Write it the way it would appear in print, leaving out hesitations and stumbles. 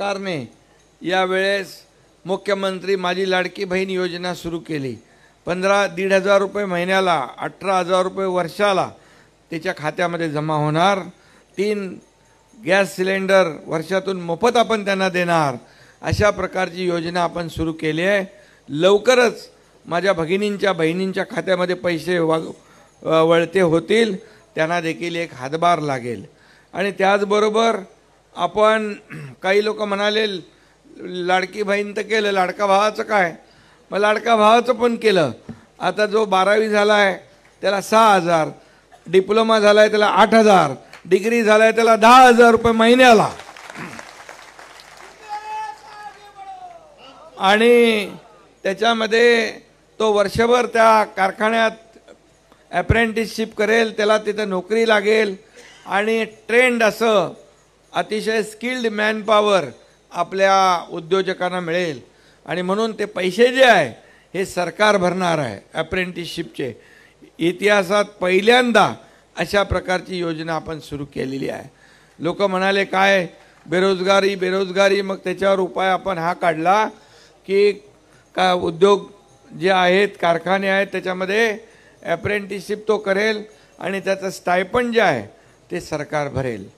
सरकारने यावेळेस मुख्यमंत्री माझी लाडकी बहीण योजना सुरू केली। 1,500 रुपये महिन्याला, 18,000 रुपये वर्षाला त्याच्या खात्यामध्ये जमा होणार। 3 गॅस सिलेंडर वर्षातून मोफत आपण त्यांना देणार। अशा प्रकारची योजना आपण सुरू केली आहे। लवकरच माझ्या भगिनींच्या बहिणींच्या खात्यामध्ये पैसे वळते होतील, त्यांना देखील एक हातभार लागेल। आणि त्याचबरोबर आपण काही लोक म्हणाले लाडकी बहीण तर केलं, लाडका भावाचं काय? मग लाडका भावाचं पण केलं। आता जो 12वी झाला आहे त्याला 6,000, डिप्लोमा झाला आहे त्याला 8,000, डिग्री झाला आहे त्याला 10,000 रुपये महिन्याला। आणि त्याच्यामध्ये तो वर्षभर त्या कारखान्यात अप्रेंटिसशिप करेल, त्याला तिथे नोकरी लागेल आणि ट्रेंड असं अतिशय स्किल्ड मॅनपॉवर आपल्या उद्योजकांना मिळेल। आणि म्हणून ते पैसे जे आहे हे सरकार भरणार आहे अप्रेंटिसशिपचे। इतिहासात पहिल्यांदा अशा प्रकारची योजना आपण सुरू केलेली आहे। लोक म्हणाले काय बेरोजगारी बेरोजगारी, मग त्याच्यावर उपाय आपण हा काढला की का उद्योग जे आहेत कारखाने आहेत त्याच्यामध्ये अप्रेंटिसशिप तो करेल आणि त्याचं स्टायपंड जे आहे ते सरकार भरेल।